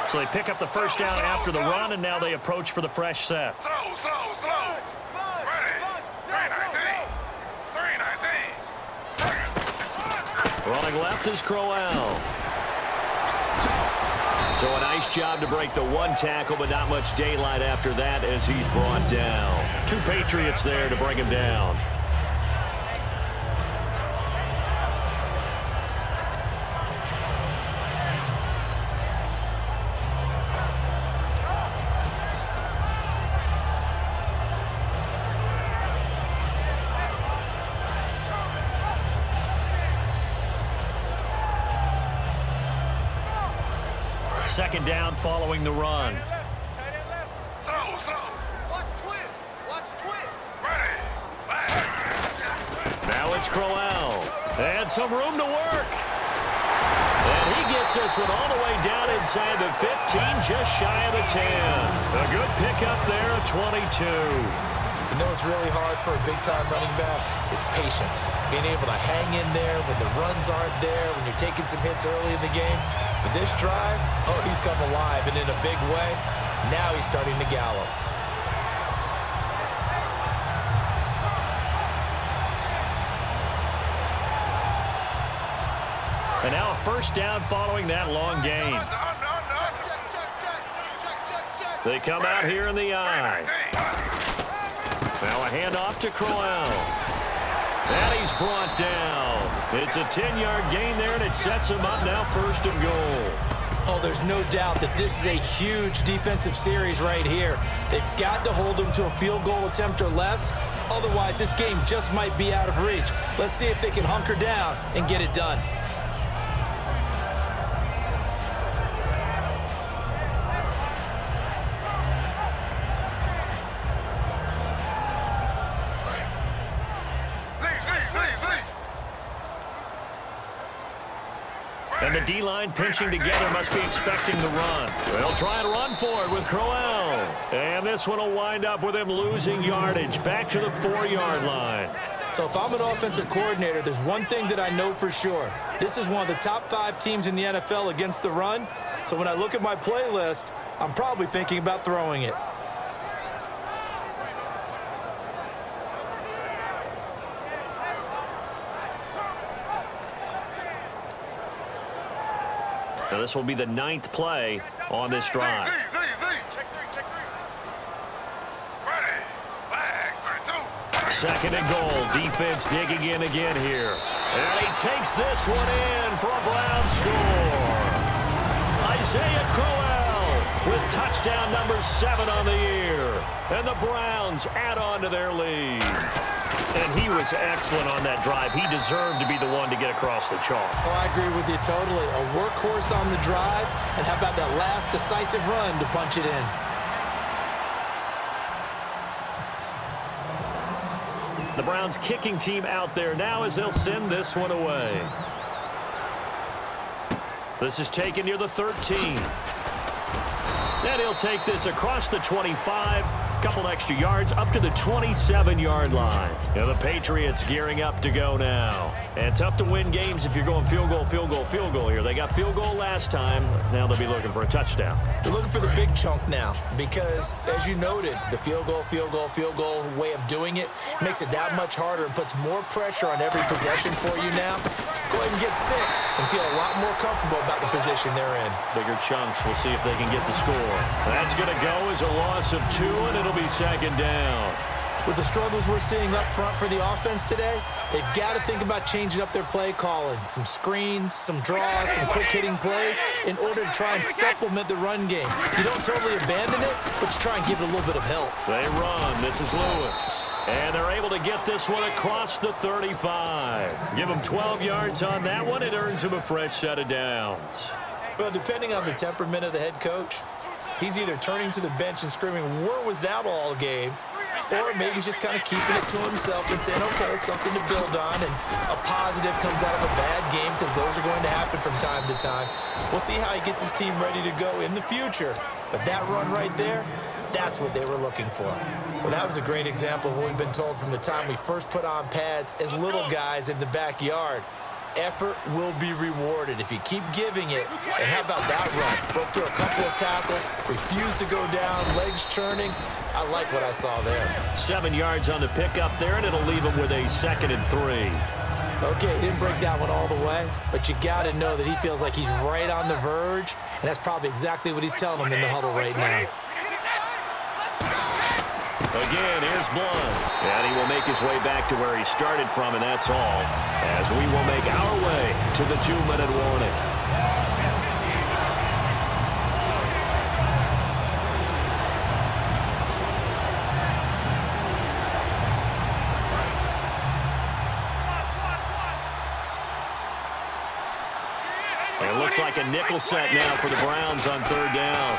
So they pick up the first down after the run, and now they approach for the fresh set. Slow. Ready. 3-19. Running left is Crowell. So a nice job to break the one tackle, but not much daylight after that as he's brought down. 2 Patriots there to bring him down. Second down following the run. Slow. Watch twist. Ready. Now it's Crowell. And some room to work. And he gets this one all the way down inside the 15, just shy of the 10. A good pickup there at 22. You know what's really hard for a big-time running back is patience. Being able to hang in there when the runs aren't there, when you're taking some hits early in the game. But this drive, oh, he's come alive, and in a big way. Now he's starting to gallop. And now a first down following that long gain. They come out here in the eye. Now a handoff to Crowell. And he's brought down. It's a 10-yard gain there, and it sets him up now 1st and goal. Oh, there's no doubt that this is a huge defensive series right here. They've got to hold him to a field goal attempt or less. Otherwise, this game just might be out of reach. Let's see if they can hunker down and get it done. And the D-line pinching together must be expecting the run. They'll try and run for it with Crowell. And this one will wind up with him losing yardage back to the 4-yard line. So if I'm an offensive coordinator, there's one thing that I know for sure. This is one of the top 5 teams in the NFL against the run. So when I look at my playlist, I'm probably thinking about throwing it. Now this will be the 9th play on this drive. Second and goal. Defense digging in again here. And he takes this one in for a Brown score. Isaiah Crowell with touchdown number 7 on the year. And the Browns add on to their lead. And he was excellent on that drive. He deserved to be the one to get across the chalk. Oh, I agree with you totally. A workhorse on the drive. And how about that last decisive run to punch it in? The Browns kicking team out there now as they'll send this one away. This is taken near the 13. And he'll take this across the 25. Couple extra yards up to the 27-yard line. And the Patriots gearing up to go now. And tough to win games if you're going field goal here. They got field goal last time. Now they'll be looking for a touchdown. They're looking for the big chunk now because, as you noted, the field goal way of doing it makes it that much harder and puts more pressure on every possession for you now. Go ahead and get 6 and feel a lot more comfortable about the position they're in. Bigger chunks. We'll see if they can get the score. That's going to go as a loss of 2, and it'll be second down. With the struggles we're seeing up front for the offense today, they've got to think about changing up their play calling. Some screens, some draws, some quick-hitting plays in order to try and supplement the run game. You don't totally abandon it, but you try and give it a little bit of help. They run. This is Lewis. And they're able to get this one across the 35. Give them 12 yards on that one. It earns him a fresh set of downs. Well, depending on the temperament of the head coach, he's either turning to the bench and screaming, "Where was that all game?" Or maybe he's just kind of keeping it to himself and saying, okay, it's something to build on, and a positive comes out of a bad game because those are going to happen from time to time. We'll see how he gets his team ready to go in the future. But that run right there, that's what they were looking for. Well, that was a great example of what we've been told from the time we first put on pads as little guys in the backyard. effort will be rewarded if you keep giving it. And how about that run? Broke through a couple of tackles, refused to go down, legs churning. I like what I saw there. 7 yards on the pickup there, and it'll leave him with a 2nd and 3. Okay, he didn't break that one all the way, but you got to know that he feels like he's right on the verge, and that's probably exactly what he's telling him in the huddle right now. Again, here's Blunt. And he will make his way back to where he started from, and that's all, as we will make our way to the 2-minute warning. It looks like a nickel set now for the Browns on 3rd down.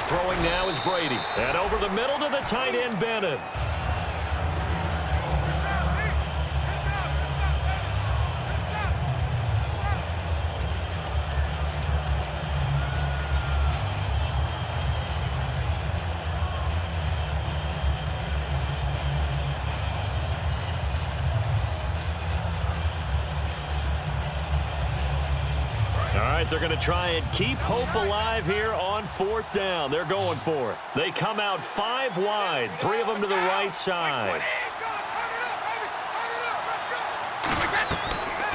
Throwing now is Brady. And over the middle to the tight end, Bennett. They're going to try and keep hope alive here on 4th down. They're going for it. They come out 5 wide, 3 of them to the right side.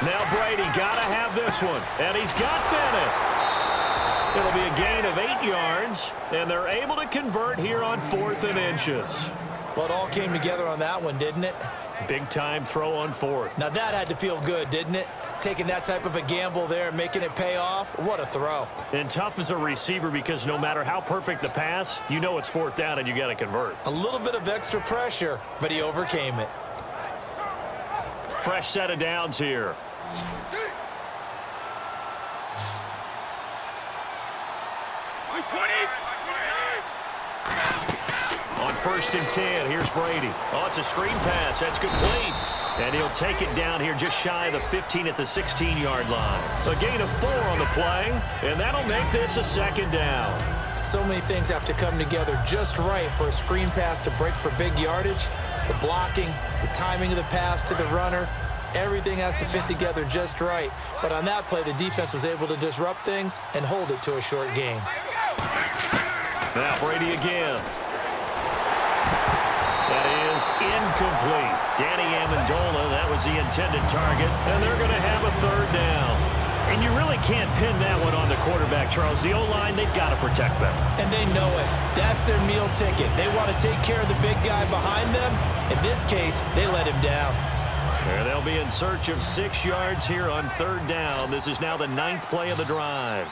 Now Brady got to have this one, and he's got Bennett. It'll be a gain of 8 yards, and they're able to convert here on 4th and inches. Well, it all came together on that one, didn't it? Big-time throw on 4th. Now that had to feel good, didn't it? Taking that type of a gamble there and making it pay off. What a throw. And tough as a receiver because no matter how perfect the pass, you know it's 4th down and you got to convert. A little bit of extra pressure, but he overcame it. Fresh set of downs here. On 1st and 10, here's Brady. Oh, it's a screen pass. That's complete. And he'll take it down here just shy of the 15 at the 16-yard line. A gain of 4 on the play, and that'll make this a 2nd down. So many things have to come together just right for a screen pass to break for big yardage. The blocking, the timing of the pass to the runner, everything has to fit together just right. But on that play, the defense was able to disrupt things and hold it to a short gain. Now Brady again. That is incomplete. Danny Amendola, that was the intended target, and they're going to have a 3rd down. And you really can't pin that one on the quarterback, Charles. The O-line, they've got to protect them. And they know it. That's their meal ticket. They want to take care of the big guy behind them. In this case, they let him down. And they'll be in search of 6 yards here on 3rd down. This is now the 9th play of the drive.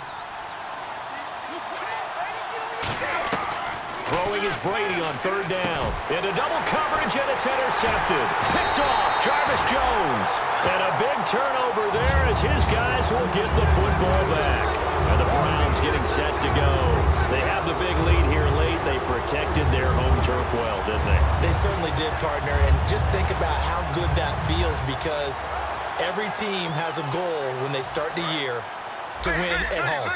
Throwing is Brady on 3rd down. Into double coverage, and it's intercepted. Picked off, Jarvis Jones. And a big turnover there as his guys will get the football back. And the Browns getting set to go. They have the big lead here late. They protected their home turf well, didn't they? They certainly did, partner. And just think about how good that feels, because every team has a goal when they start the year to win at home.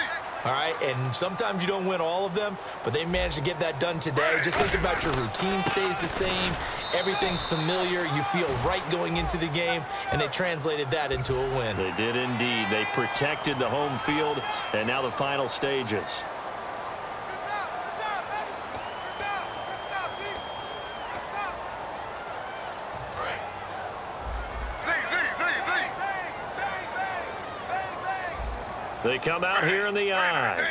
All right, and sometimes you don't win all of them, but they managed to get that done today. Just think about your routine stays the same. Everything's familiar. You feel right going into the game, and they translated that into a win. They did indeed. They protected the home field, and now the final stages. They come out here in the eye.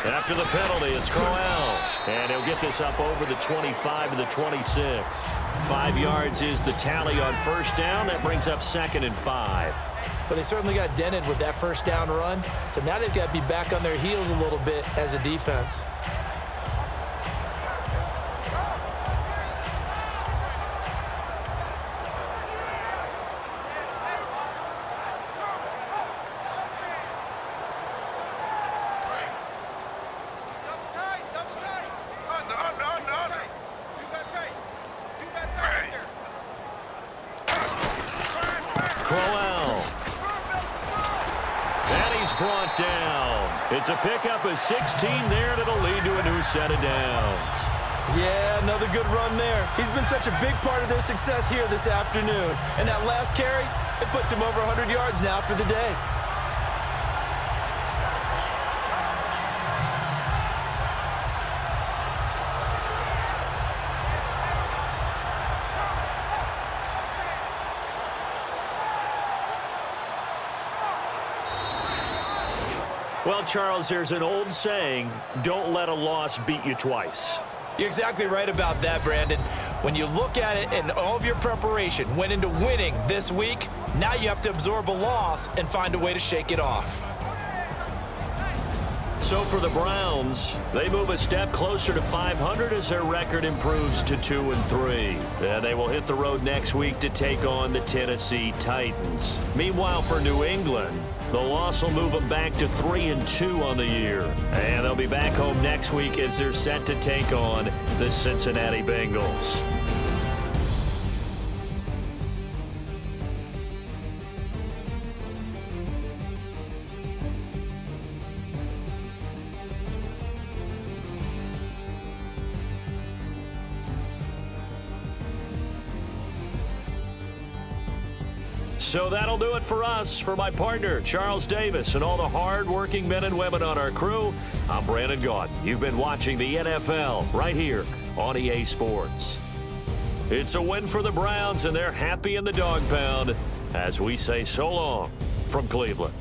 After the penalty, it's Crowell. And he'll get this up over the 25 to the 26. 5 yards is the tally on 1st down. That brings up 2nd and 5. But they certainly got dented with that 1st down run. So now they've got to be back on their heels a little bit as a defense. Brought down. It's a pickup of 16 there, and it'll lead to a new set of downs. Yeah, another good run there. He's been such a big part of their success here this afternoon. And that last carry, it puts him over 100 yards now for the day. Well, Charles, there's an old saying, don't let a loss beat you twice. You're exactly right about that, Brandon. When you look at it and all of your preparation went into winning this week, now you have to absorb a loss and find a way to shake it off. So for the Browns, they move a step closer to 500 as their record improves to 2-3. And they will hit the road next week to take on the Tennessee Titans. Meanwhile, for New England, the loss will move them back to 3-2 on the year. And they'll be back home next week as they're set to take on the Cincinnati Bengals. So that'll do it for us. For my partner, Charles Davis, and all the hard-working men and women on our crew, I'm Brandon Gaudin. You've been watching the NFL right here on EA Sports. It's a win for the Browns, and they're happy in the dog pound as we say so long from Cleveland.